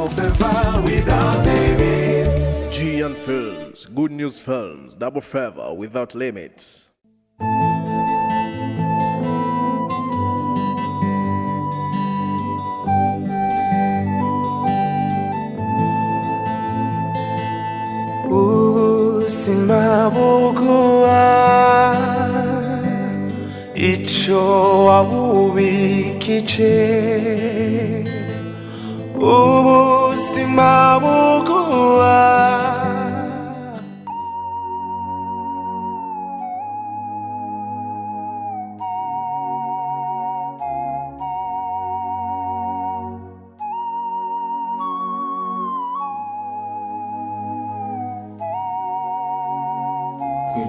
no favor without limits. Gian Films, Good News Films, double favor without limits. Ubuzima buguha icyo wabubikije, ubuzima buguha.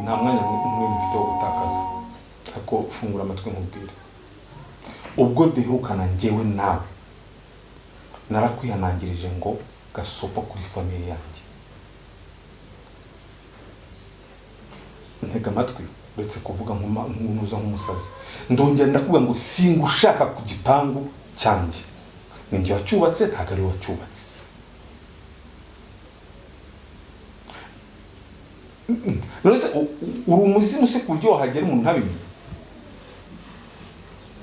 nta mwanya n'umwe mfite wo gutakaza, ariko fungura amatwi nkubwire. Ubwo duherukana njyewe nawe narakwihanangirije ngo gasopa kuri famille yanjye. Ntega amatwi uretse kuvuga nk'unuza nk'umusazi. Ndongera ndakuvuga ngo singushaka ku gipangu cyanjye. Ninjye wacyubatse, ntabwo ari wacyubatse. Nonese uri umuzimu se kuryo wahagera umuntu ntabimenye?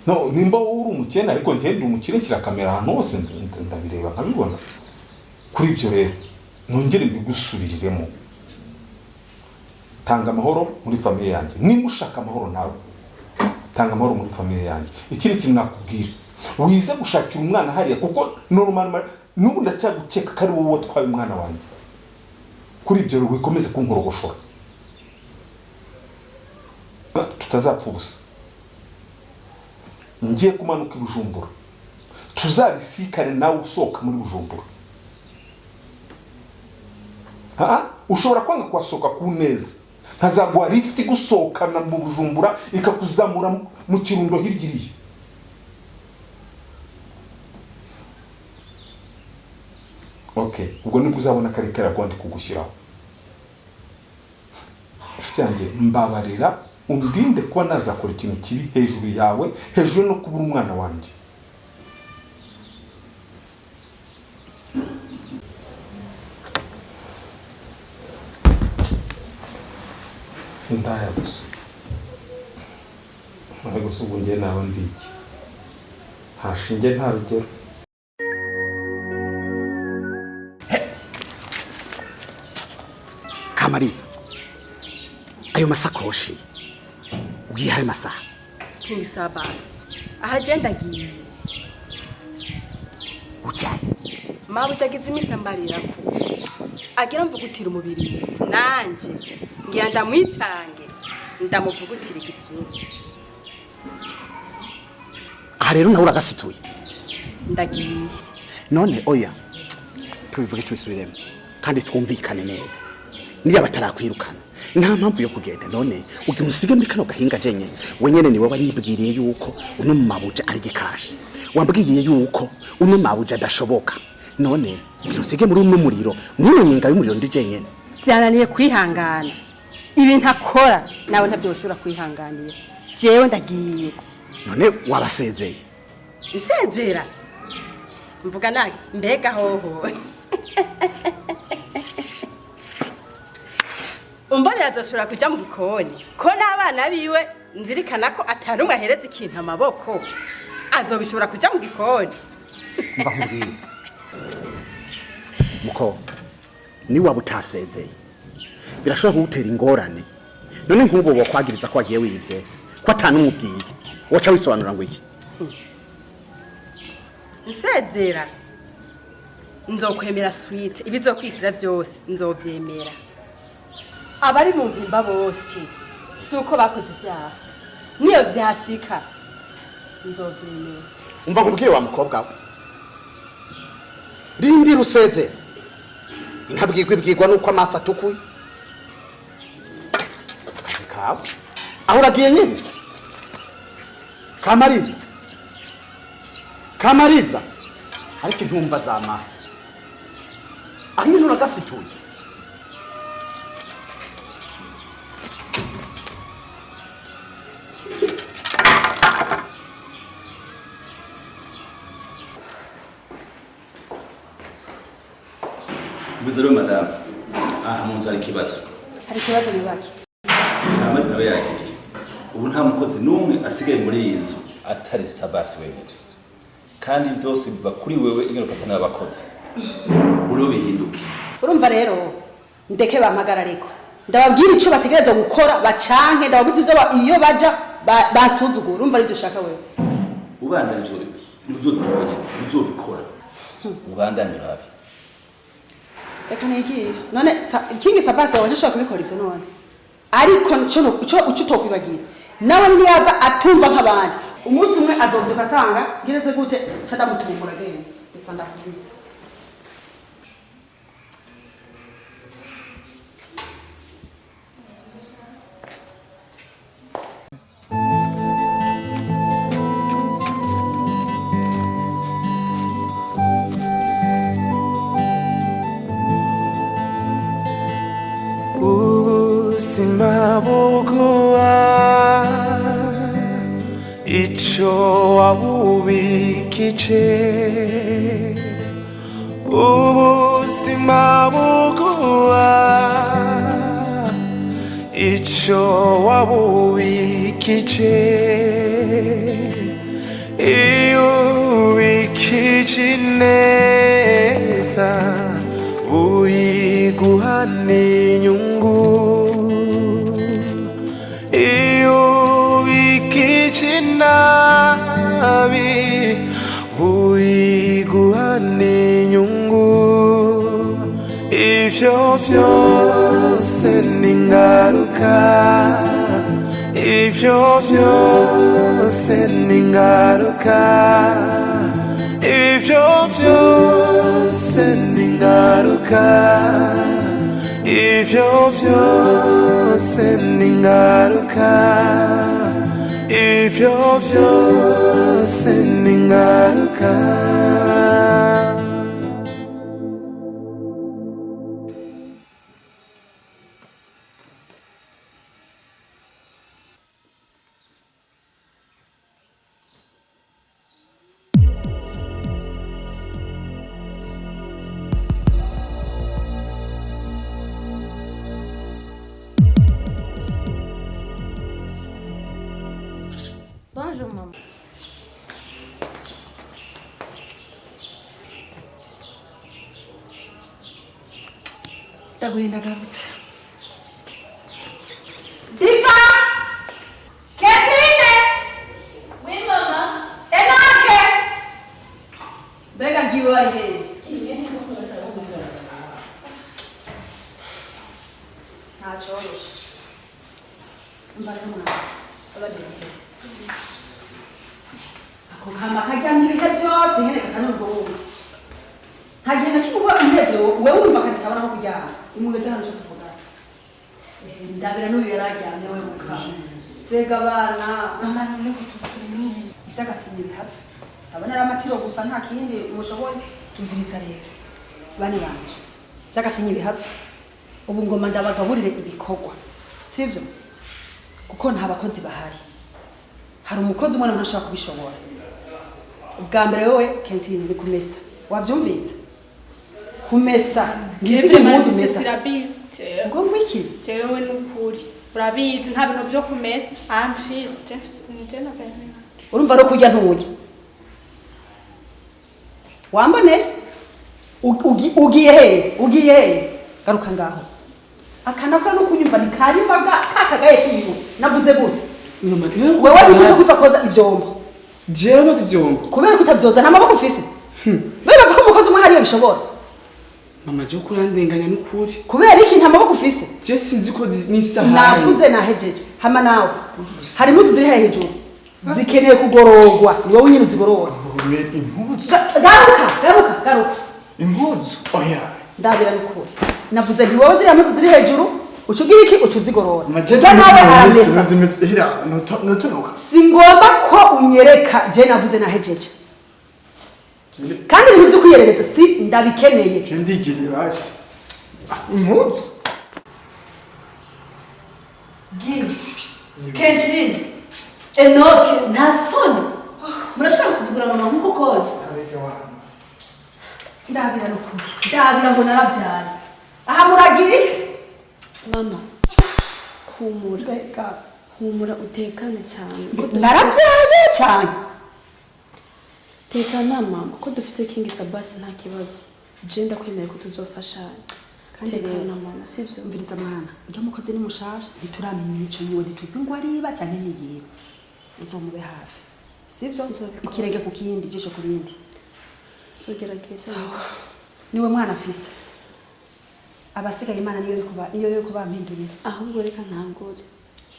No, nimba uri umukene ariko njye ndi umukire, nshyira kamera ahantu hose ndabireba nkabibona. Kuri ibyo rero nongere mbigusubiriremo. Tanga amahoro muri famille yanjye. Niba ushaka amahoro nawe tanga amahoro muri famille yanjye. Ikindi kintu nakubwira, wize gushakira umwana hariya kuko normal n'ubu ndacyagukeka ko ari wowe watwaye umwana wanjye. Kuri ibyo rero wikomeze kunkorogoshora, tutazapfa ubusa. Ngiye kumanuka i Bujumbura, tuzabisikane nawe usohoka muri Bujumbura. Ushobora kwanga kwasohoka ku neza, nkazaguha lift gusohokana mu Bujumbura ikakuzamura mu Kirundo hirya. Okay, ubwo nibwo uzabona karekera gwandi kugushyiraho. Cyanjye mbabarira undinde kuba nazakora ikintu kibi hejuru yawe, hejuru no kubura umwana wanjye. Ndaya gusa. Ariko ubwo njye nawe ndiki. Hashinge nta rugero. Kamariza, ayo masakoshi ugiye masaha King Sabbas ahagenda agiye ucyane mabucagize imisa mbarirako agira mvugutira umubirizi nanje ngira ndamwitange ndamuvugutira igisuru. aha rero nawe uragasituye ndagiye none oya tubivuge twisubiremo kandi twumvikane neza. Niya batarakwirukana nta mpamvu yo kugenda, none ugiye musige muri kano gahinga jenye wenyene ni wowe nyibwiriye yuko uno mabuja ari gikashi, wambwiye yuko uno mabuja adashoboka, none ugiye musige muri uno muriro mwino nyenga y'umuriro ndi jenyene. byananiye kwihangana ibintu akora nawe ntabyoshobora kwihanganira. Jewe ndagiye. None wabasezeye? Isezera mvuga nage mbega hoho umbone azoshobora kuja mu gikoni ko n'abana biwe nzirikana ko atanumwe ahereza ikintu amaboko azobishobora kuja mu gikoni. Mva nkubwiye muko ni waba utasezeye birashobora kugutera ingorane. None nk'ubu bokwagiriza ko wagiye wivye ko atanumubwiye waca wisobanura ngo iki? Nsezera nzokwemera sweet ibizokwikira byose nzovyemera. Abari mu mpimba bose suko bakoze ibyaha niyo vyashika nzovyemera. Umva nkubwire wa mukobwa we, rindi ruseze inkabwirwa nuko amaso atukuye. Akazi kawe aho uragiye nyine? Kamariza ariko intumva zama aho nyine uragasituye. Ubuze rero madame. Aha mu nzu hari ikibazo. Hari ikibazo nibaki? Amazi nawe yagiye. Ubu nta mukozi n'umwe asigaye muri iyi nzu atari Sabbas wenyine. Kandi byose biba kuri wewe Ingaruka n'abakozi. Uriho bihinduke. Urumva rero ndeke bampagara ariko. Ndababwira ico bategereza gukora bacanke ndababuze ivyo iyo baja basuzugura. Urumva ari byo shaka wewe. Ubandanye uzobikora. Ubandanye rabi. Reka nigiye. None kingi Sabbas wawe ntashobora kubikora ivyo none. Ariko ico utokwibagira. Nawe niyaza atumva nk'abandi. Umunsi umwe azobyuka asanga ngireze gute cada mutumbura gene. Bisa ndakubise. ubuzima buguha icyo wabubikije ubuzima buguha icyo wabubikije iyo ubikije neza uyiguha n'inyungu iyo ubikije nabi uyiguha n'inyungu ibyo byose ni ingaruka ibyo byose ni ingaruka ibyo byose ni ingaruka ibyo byose ni ingaruka ibyo byose ni ingaruka Bonjour, maman. Ndaguye ndagarutse. Diva! Ketine! Oui, maman. Enake! Bega ngiwe ari hehe? Ntacoroshe. Mbara mwana. Abadende. Ako kama kajyamye ibihe byose nkereka kanubwo wose. Hagenda kibuba inteze wewe wumva akazi kabona ko kujyana. Umugeze hano cyo kuvuga. Ndabira n'uyu yarajyanye we mukama. Bega bana, Mama none ko tuvure nini? byagafye bitapfa. Abana ramatiro gusa nta kindi umushoboye. Tumviriza rero. Bani banje. Byagafye bihapfa. Ubu ngoma ndabagaburire ibikorwa. Sivyo? Kuko nta bakozi bahari. Hari umukozi umwana ntashaka kubishobora. Ubwa mbere wowe kentine ni kumesa. Wavyumvise? Kumesa. Jewe manje sirabizi. Ngo wiki? Jewe n'ukuri. Urabizi nta bintu byo kumesa. Please, nje na bene. Urumva ro kujya ntuye. Wambone? Ugiye he? Ugiye he? Garuka ngaho. Akanaka no kunyumva ni karivaga kakagaye kiwe. Navuze gute? Wewe uri kuza koza ivyombo. Jewe no ivyombo. Kubera kutavyoza nta maboko ufise. Bebaza ko umukozi umwe hariyo bishobora. Mama je kurandenganya n'ukuri. Kubera iki nta maboko ufise? Je sinzi ko ni saha. Navuze nahejeje. Hama nawe. Hari muzi ziri hejuru. Zikeneye kugorogwa. Ni wowe nyine uzigorora. impuzu Garuka. impuzu oya Ndabira n'ukuri. Navuze nti wowe ziri muzi ziri hejuru. Ucugira iki ucuzigorora. Majeta nawe aramesa. hira notonoka Singomba ko unyereka je navuze nahejeje. Kandi ibintu byo kwiyerereza si ndabikeneye. je ndigirira hasi impuzu Gini. Kenshin. Enoke nta soni. Murashaka gusuzugura mama nkuko koza. Ndabira n'ukuri. Ndabira ngo naravyaye. aha muragiye mama humura reka humura utekane cyane narabyaye cyane tekana mama ko dufise King Sabbas nta kibazo je ndakwemera ko tuzofashanya kandi tekana rero mama sivyo mviriza mwana ujya mukozi ni mushasha ntituramenya imico yiwe ntituzi ngo ariba cyane niyiwe uzomube hafi sivyo ikirenge ku kindi ijisho ku rindi nzogerageza niwe mwana afise abasigaye imana niyo yo kuba mpindurira ahubwo reka ntangure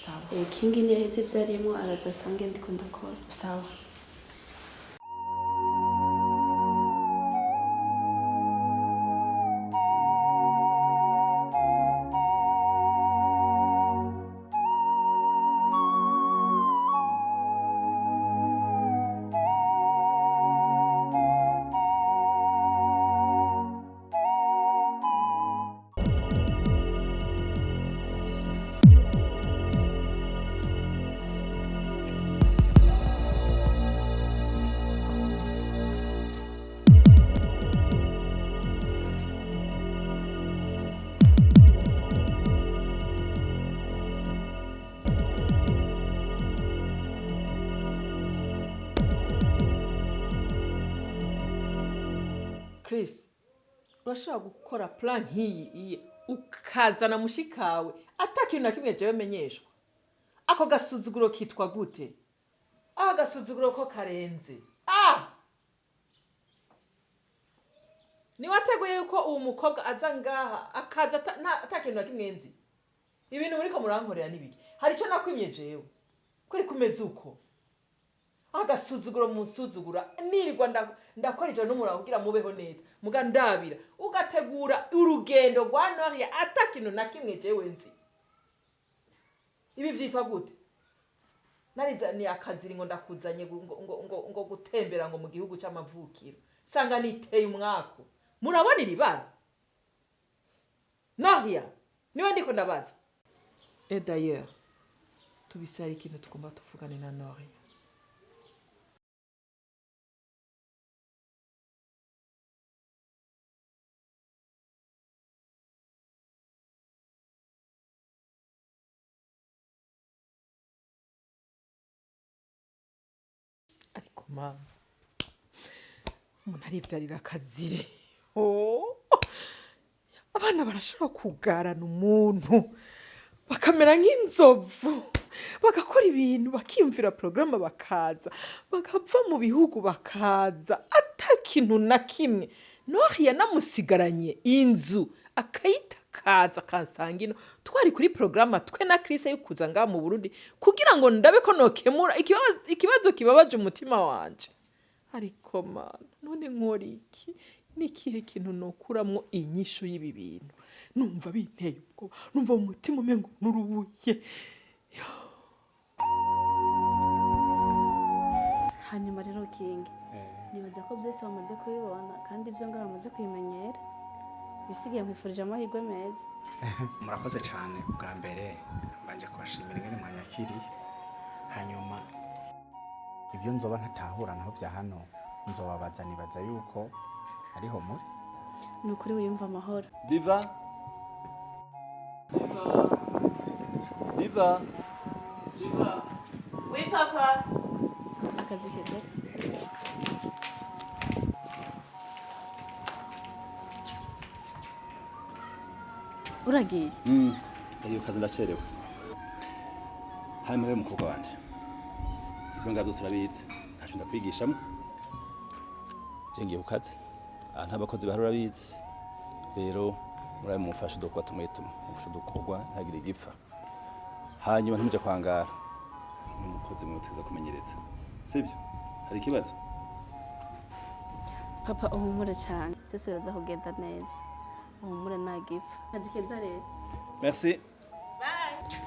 sawa King ni yaheze ivyarimo araza asange ndiko ndakora sawa Chris, urashobora gukora plan nk'iyi ukazana mushikawe atakintu na kimwe jewe menyeshwa. Ako gasuzuguro kitwa gute? Gasuzuguro ko karenze. Ni wateguye yuko uwo mukobwa aza ngaha akaza atakintu na kimwe nzi. Ibintu muri ko murankorera nibiki? Hari ico nakwimye jewe. Kuri kumeze uko. Agasuzuguro musuzugura nirirwa ndakora ijana n'umura kugira mubeho neza muga ndabira ugategura urugendo rwa Noria atakintu na kimwe jewe nzi ibi vyitwa gute nariza ni akazi ngo ndakuzanye ngo gutembera ngo mu gihugu c'amavukiro sanga niteye umwako murabona ibibara Noria niwe ndiko ndabaza d'ailleurs tubisari ikintu tugomba tuvugane na Noria. Ariko mama umuntu arivyarira akazire abana barashobora kugarana umuntu bakamera nk'inzovu bagakora ibintu bakiyumvira porogaramu bakaza bagava mu bihugu bakaza atakintu na kimwe Noria namusigaranye inzu akayita kaza kansanga ino twari kuri porogaramu twe na Chris yo kuza ngaha mu Burundi kugira ngo ndabe ko nokemura ikibazo kibabaje umutima wanje. Ariko mana none nkora iki nikihe kintu nokuramwo inyishu y'ibi bintu numva binteye ubwo numva umutima umengo nurubuye. hanyuma rero King nibaza ko byose bamaze kubibona kandi ibyo ngara bamaze kubimenyera bisigaye nkwifurije amahirwe meza. murakoze cyane bwa mbere mbanje kubashimira ingene mwanyakiriye hanyuma ibyo nzoba ntatahura naho bya hano nzobabaza nibaza yuko ariho muri ni ukuri wiyumva amahoro. Diva Oui papa. Akazi keze. Uragiye? Ariyo kazi ndacerewe. Hanyuma rero mukobwa wanje. Ivyo ngavyo turabizi. Ntacu ndakwigishamo. Cengiye ku kazi. Nta bakozi bahari urabizi. Rero murabe mufashe dokwa tumwetume. Mufashe dokogwa ntagire igipfa. Hanyuma ntimuje kwangara. Umukozi mwuteza kumenyereza. Sibyo? Hari ikibazo? Papa uhumure cyane. Byose biraza kugenda neza. Uhumure nagifa. Kazi keza rero. Merci. Bye.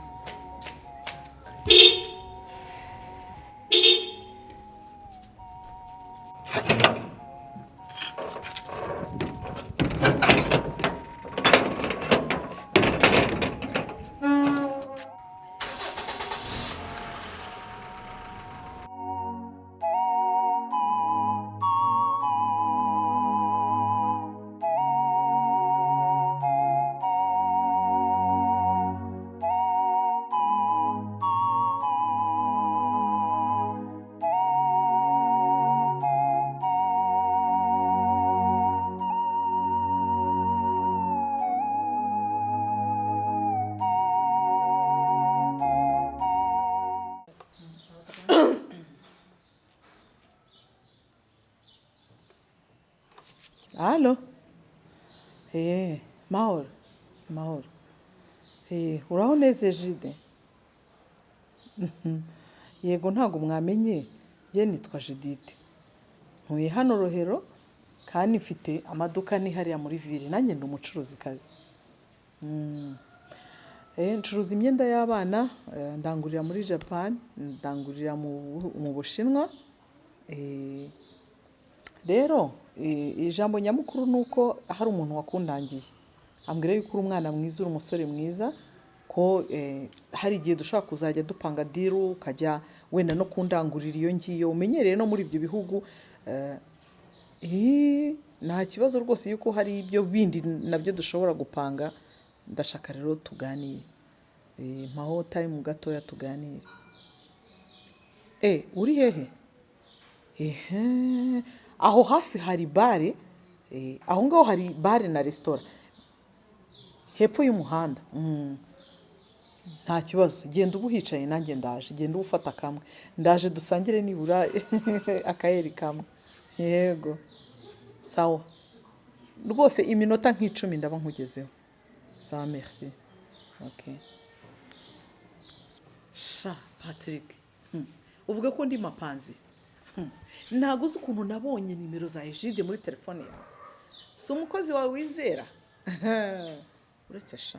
Allo? Mahoro. Mahoro. Uraho neze Jide? Yego ntago mwamenye, ye nitwa Judith. Ntuye hano Rohero kandi mfite amaduka ni hariya muri ville, nanjye ndi umucuruzi kazi. Ncuruza imyenda y'abana, ndangurira muri Japan, ndangurira mu Bushinwa. Rero ijambo nyamukuru nuko hari umuntu wakundangiye. Ambwira yuko uri umwana mwiza, uri umusore mwiza, ko hari igihe dushaka kuzajya dupanga diru ukajya wenda no kundangurira iyo ngiyo. Umenyereye no muri ibyo bihugu nta kibazo rwose yuko hari ibyo bindi nabyo dushobora gupanga. Ndashaka rero tuganire. Mpaho time gatoya tuganire. Uri hehe? Aho hafi hari bare, aho ngaho hari bare na restaurant hepfo y'umuhanda. Nta kibazo, genda ubuhicaye nanjye ndaje, genda ubufata kamwe, ndaje dusangire nibura akayeri kamwe. Yego sawa rwose, iminota nk'icumi ndaba nkugezeho. Sawa, merci. Okay. Sha Patrick, uvuga ko ndi mapanzi. Ntago uzi ukuntu nabonye nimero za Egide muri telefone yawe. Si umukozi wawe wizera? Uretse sha,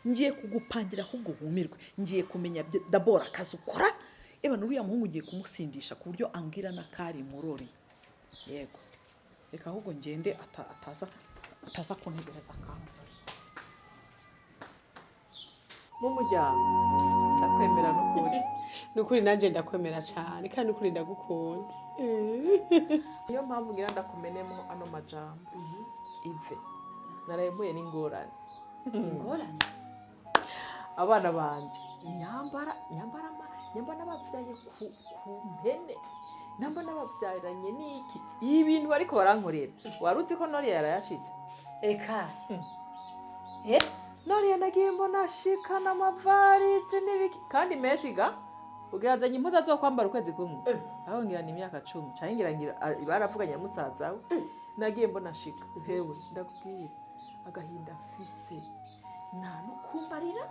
ngiye kugupangira ahubwo wumirwe. Ngiye kumenya d'abord akazi ukora. Eba n'uriya muhungu ngiye kumusindisha ku buryo ambwira n'akari murori. Yego. Reka ahubwo ngende ataza kuntegereza kamwe. Mu muryango ndakwemera n'ukuri. N'ukuri nanjye ndakwemera cyane kandi n'ukuri ndagukunda. Niyo mpamvu ngira ndakumenemo ano majambo. Ive narayemuye n'ingorane. Ingorane? Abana banje nyambara n'abavyaye ku mpene. Namba n'abavyaranye niki? Ibintu bariko barankorera. Waruzi ko nori yarayashitse. Eka. Nori yanagiye mbona shikana amavarizi n'ibiki kandi menshi ga ugirazanye impuzu zo kwambara ukwezi kumwe. Aho ngira ni imyaka 10 cyangwa ngira baravuganye na musaza we. Nagiye mbona shika. Hewe ndakubwira agahinda afise. Nta nukumbarira.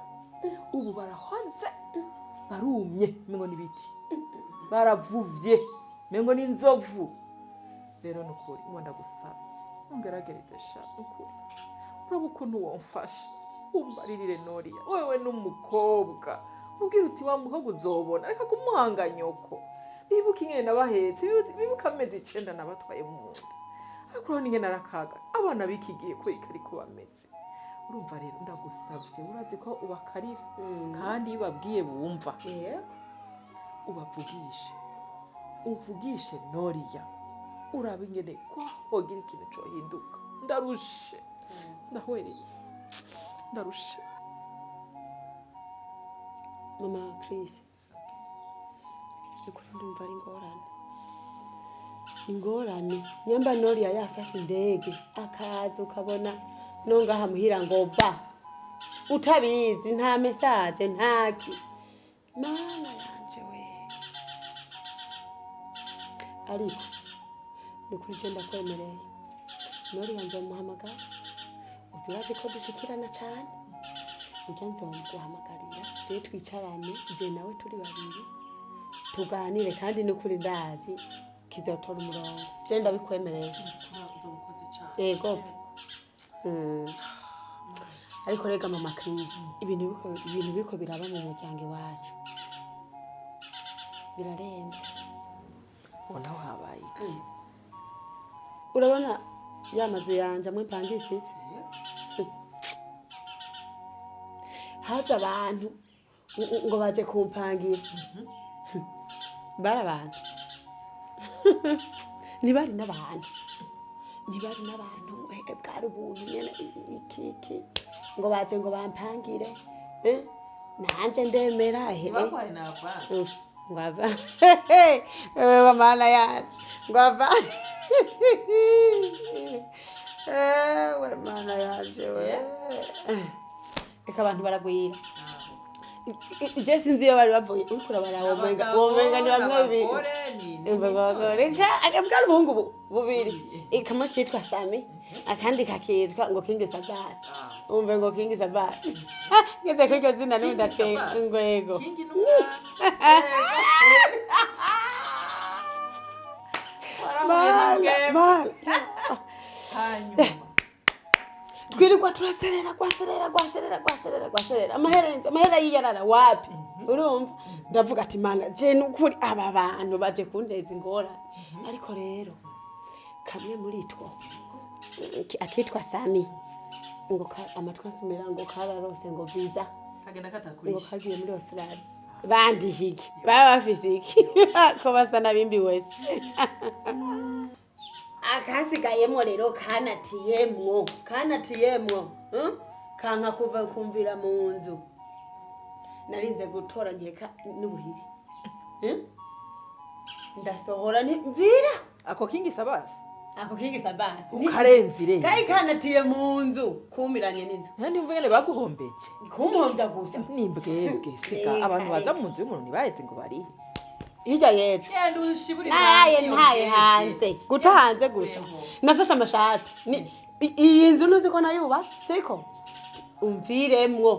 Ubu barahonze. Barumye mengo nibiti. Baravuvye mengo n'inzovu. Rero nukuri ngomba gusaba. Ungeragereze sha nukuri. Urabo ukuntu wamfasha. Umbaririre Noriya, wewe n'umukobwa. Ubwira uti wa mukobwa uzobona, reka kumuhanga nyoko. Bibuka ingene nabahetse, bibuka amezi 9 nabatwaye mu munda. Ariko urabona ingene arakaga, abana bikigiye kweka ariko bameze. Urumva rero ndagusavye, urazi ko ubakarira kandi iyo babwiye bumva. Uvugishe Noriya. Uraba ingene ko hogira ikintu cyo hinduka. Ndarushe. Ndahwereye. Ndarushe. Mama Chris. Ukuri ndumva ari ingorane. Nyamba Noriya yafashe indege akaza ukabona nongaha muhira ngo ba. Utabizi nta message ntaki. Mama yanje we. Ariko nukuri je ndakwemereye. Noriya nzomuhamagara. Urazi ko dushikirana cyane. Ujya nzomuhamagarira je twicarane je nawe turi babiri tuganire kandi n'ukuri ndazi kizotora umurongo. Je ndabikwemereye. Uzomukoze cyane. Yego. Ariko rega mama Chris, ibintu biko biraba mu muryango wacu. Birarenze. Ona habaye. Urabona yamazu yanje amwe mpangishije. Haje abantu ngo baje kumpangira. Barabantu. Nibari n'abantu. Bwari ubuntu nyene iki. Ngo baje ngo bampangire. Nanje ndemera Bakwaye na avance. Ngava. Wewe mana yaje. Ngava. We mana yaje we. Eka abantu baragwira. je sinzi iyo bari bavuye uriko urabara womenga ni bamwe bibiri abagore akabwa ubuhungu bubiri ikamwe kitwa Sami akandi kakitwa ngo King Sabbas umve ngo King Sabbas ngeze kwiko zina n'undase ngwego twirirwa turaserera amahera yiyarara wapi urumva ndavuga ati mana je nukuri aba bantu baje kunteza ingora ariko rero kamwe muri two akitwa Sami ngo amatwa asumira ngo kararose ngo visa kagenda katakurisha ngo kagiye muri Australia bandi hiki baba bafise iki ko basa nabimbi wese akasigayemo rero kanatiyemwo kanka kuva kumvira mu nzu narinze gutora nkeka n'ubuhiri ndasohora mvira ako King Sabbas ukarenzire kai kanatiye mu nzu kumiranye n'inzu nandi mvugene baguhombeje kumuhombya gusa nimbwebwe sika abantu baza mu nzu y'umuntu nibaheze ngo bari hirya yejo ntaye hanze guta hanze gusa nafashe amashati iyi nzu ntuzi ko nayubatse siko umviremwo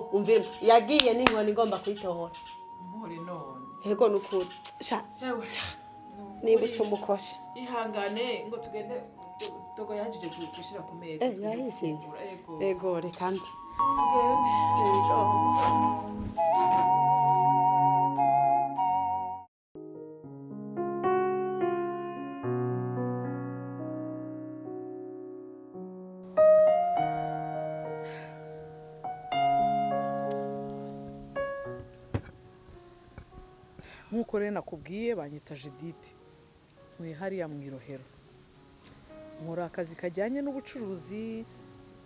yagiye n'inkoni ngomba kuyitohora hego nukuri nibutse umukoshe ihangane ngo tugende dogo yajije gushira ku meza yahishinze ego reka mbi nkuko rero nakubwiye banyita Judith mwe hariya mu Irohero nkora akazi kajyanye n'ubucuruzi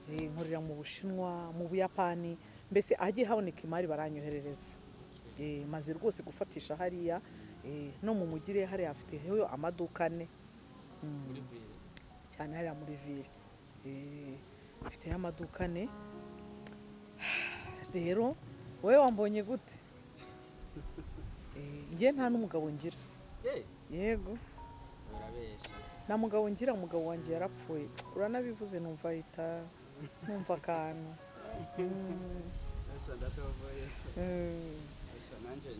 nkorera mu Bushinwa mu Buyapani mbese agiye haboneka imari baranyoherereza maze rwose gufatisha hariya no mu mugire hariya afiteho amaduka ane cyane hariya muri ville afiteho amaduka ane rero wowe wambonye gute nge nta n'umugabo ngira yego nta mugabo ngira umugabo wanjye yarapfuye uranabivuze numva ahita numva akantu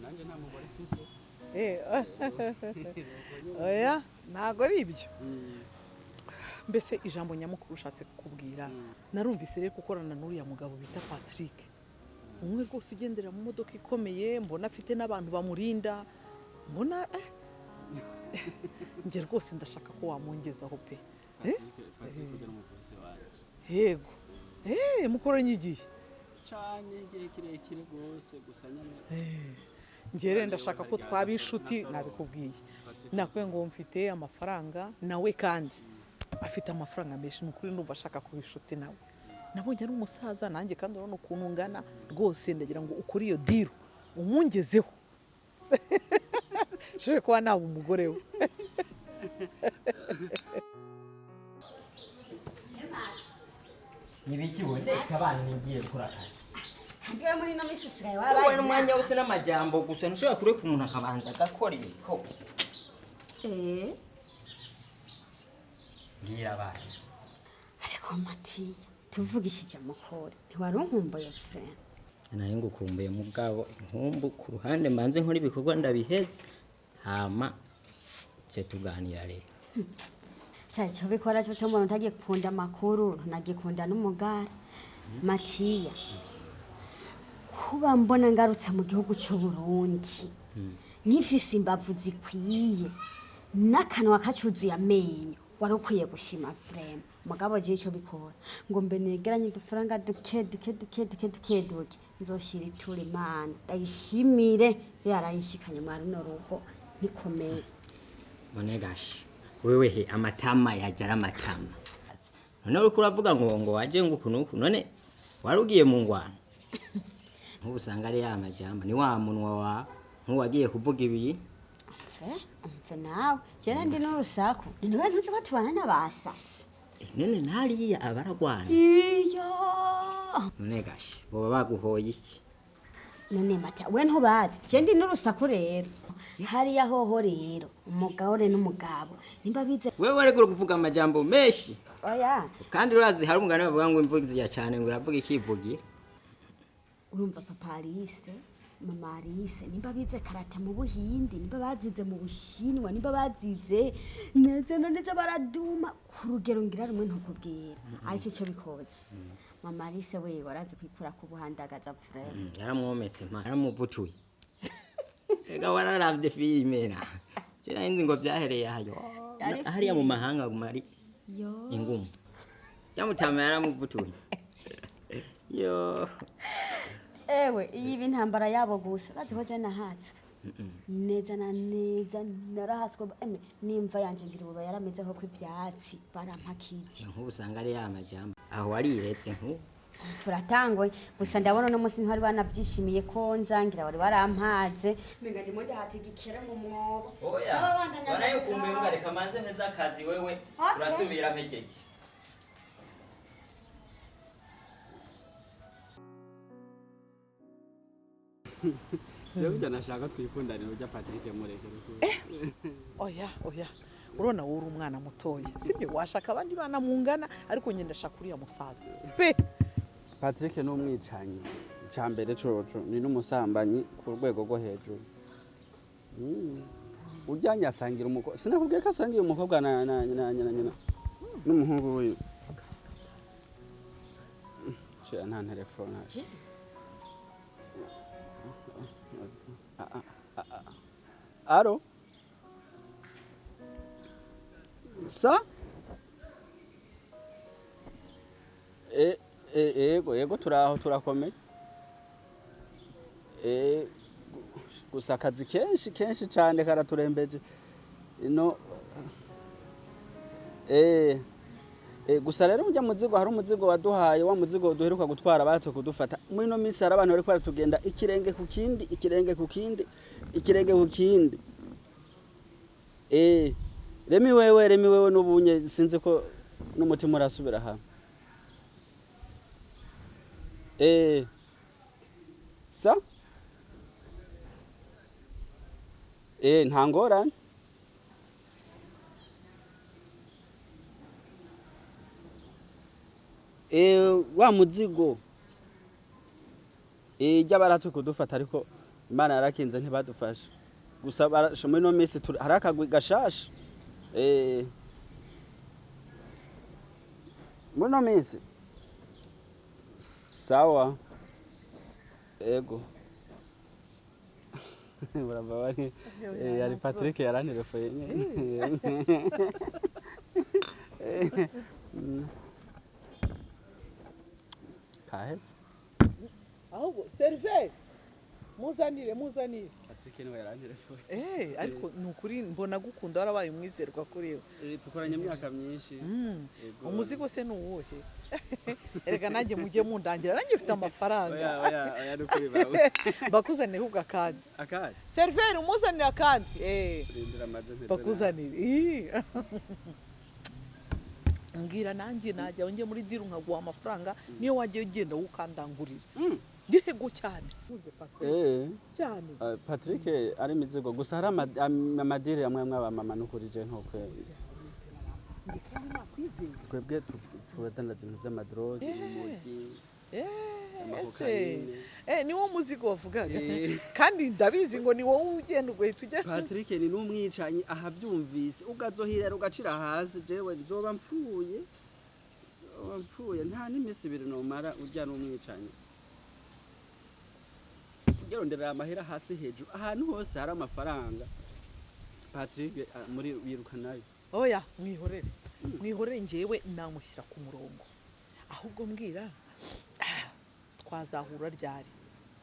nanjye nta mugore mfise oya ntago ari ibyo mbese ijambo nyamukuru ushatse kukubwira narumvise rero gukorana n'uriya mugabo bita Patrick umwe rwose ugendera mu modoka ikomeye mbona afite n'abantu bamurinda mbona nge rwose ndashaka ko wamungezaho pe yego mukoranye igihe cyane igihe kirekire rwose gusa nyine ngere ndashaka ko twaba inshuti nabikubwiye nakwe ngo mfite amafaranga nawe kandi afite amafaranga menshi n'ukuri ndumva ashaka kuba inshuti nawe nabonye ari umusaza nanjye kandi urabona ukuntu ngana rwose ndagira ngo ukuri iyo deal umungezeho shire kuba nawe umugore we nibiki boneka abana ngiye kuraka ngiye muri no mishusire wabaye n'umwanya wose n'amajambo gusa ntushobora kureka umuntu akabanza agakora ibiko ngira basi ariko Matiya tuvugishije mukore ntiwarunkumbuye friend naye ngukumbuye mugabo inkumbu ku ruhande mbanze nkora ibikorwa ndabiheze hama cyo tuganira rero cyo bikora cyo mbona ntagiye gukunda amakuru ntagikunda n'umugare Matiya kuba mbona ngarutse mu gihugu cyo Burundi nkifise imbavu zikwiye n'akanwa kacuzuye amenyo wari ukwiye gushima frame mugabo je cyo bikora ngo mbe negeranye udufaranga duke nzoshira ituri mana ndayishimire yarayishikanye mari no rugo nikomeye bone gashi wewe he amatama yajara amatama none uri kuravuga ngo waje ngo kunuku none warugiye mu ngwana nk'ubusanga ari ya majambo ni wa munwa wa nk'uwagiye kuvuga ibi mfe nawe cyane ndi n'urusaku ni we ntuzi ko tubana n'abasasi none nariya abaragwana iyo none gashi boba baguhoye iki none mata we ntubazi je ndi n'urusaku rero hariya hoho rero umugore n'umugabo nimba bize wewe ariko kuvuga amajambo menshi oya kandi urazi hari umugani bavuga ngo imvugizi ya cyane ngo uravuga ikivugiye urumva papa Alice mama Alice nimba bize karate mu Buhindi nimba bazize mu Bushinwa nimba bazize neza baraduma ku rugero ngira rumwe ntukubwira ariko icyo bikoze mama Alice we warazi kwikura ku buhandagaza frere yaramwometse mpa yaramuvutuye ega wararavye filime na cyera indi ngo byahereye hayo hariya mu mahanga gumari yo ingumu yamutama yaramuvutuye yo ewe iyi bintambara yabo gusa urazi ko jana hatswe neza na neza narahatswe nimva yanje ngira ubu yaramezeho kw'ivyatsi barampakije nk'ubusanga ari yamajambo aho wariretse nku furatangwe gusa ndabona no musi ntwari banavyishimiye ko nzangira wari warampaze menga ndimo ndahategekera mu mwobo oya barayokumbuye ngareka manze neza akazi wewe turasubira mekeke jewe njya nashaka twikundanira ujya Patrick murekere oya urona wowe uri umwana mutoya sibyo washaka abandi bana mungana ariko nyenda shaka uriya musaza pe Patrick ni umwicanyi cyambere coco ni n'umusambanyi ku rwego rwo hejuru ujyanye asangira umukobwa sinakubwiye ko asangiye umukobwa na nyina n'umuhungu we cya nta telefone ashe aro sa yego turaho turakomeye gusa akazi kenshi cyane karaturembeje ino gusa rero ujya muzigo hari umuzigo waduhaye wa muzigo duheruka gutwara baratse kudufata muri no minsi hari abantu bari kwara tugenda ikirenge ku kindi remi wewe n'ubunye sinzi ko n'umutima urasubira hamwe sa nta ngorane wa muzigo ijya baratse kudufata ariko Imana yarakinze ntibadufashe gusa muri no minsi hari akagwi gashasha muri no minsi sawa ego urababari yari Patrick yarantelefone kahetse ahubwo serveur muzanire Patrick niwe yarantelefone ariko nukuri mbona gukunda warabaye umwizerwa kuri we tukoranye imyaka myinshi umuzigo se nuwuhe erega nanjye mujye mundangira nanjye mfite amafaranga oya nukuri bawe bakuzanire ubwo akandi serveur umuzanire akandi bakuzanire mbwira nanjye najya njye muri diru nkaguha amafaranga niyo wagiye ugenda ukandangurira ndihego cyane cyane Patrick ari mizigo gusa hari amadire amwe abamama n'ukuri je ntokwe twebwe tubadandaza ibintu by'amadroge umugi ni wo muzigo wavugaga kandi ndabizi ngo ni wowe ugenda ugahita ujya Patrick ni n'umwicanyi ahabyumvise ugazohirera ugacira hasi jewe nzoba mpfuye nta n'imisi ibiri nomara ujya n'umwicanyi ugerondera amahera hasi hejuru ahantu hose hari amafaranga Patrick muri wirukanayo oya mwihorere njyewe namushyira ku murongo ahubwo mbwira twazahura ryari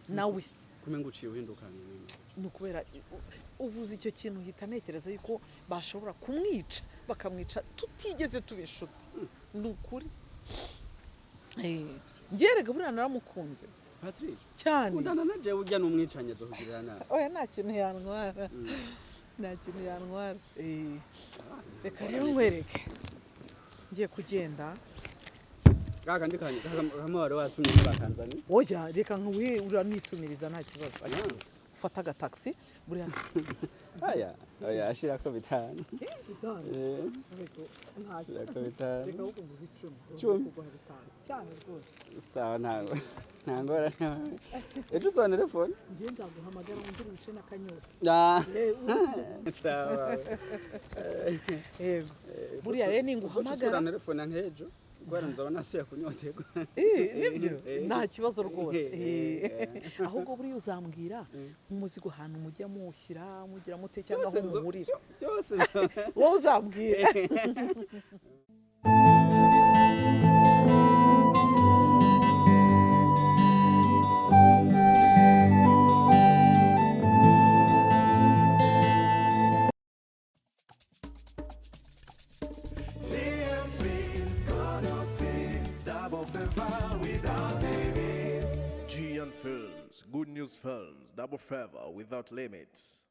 nawe kumenga uciye uhindukana nukubera uvuze icyo kintu hita ntekereza yuko bashobora kumwica bakamwica tutigeze tuba inshuti nukuri ngerega buriya naramukunze Patrick cyane undana na jewe ujya n'umwicanye zo kugirira nabi oya nta kintu yantwara reka rero nkwereke ngiye kugenda kaka ndi kanye kama wari watumye bakanzani oya reka nkuwe uranitumiriza nta kibazo ufata agataxi buriya aya ashira ko bitanu ashira ko bitanu reka uko ngo bicumi cyane rwose sawa ntangora ejo uzana telefone ngiye nzaguhamagara ngira ubice n'akanyota sawa buriya rero ninguhamagara telefone nkejo gwara nzabona asuye kunyoterwa nibyo nta kibazo rwose ahubwo buriya uzambwira umuzigo ahantu mujya mushyira mugira mute cyangwa aho muhurira byose wowe uzambwira Films, good news films, double favor without limits.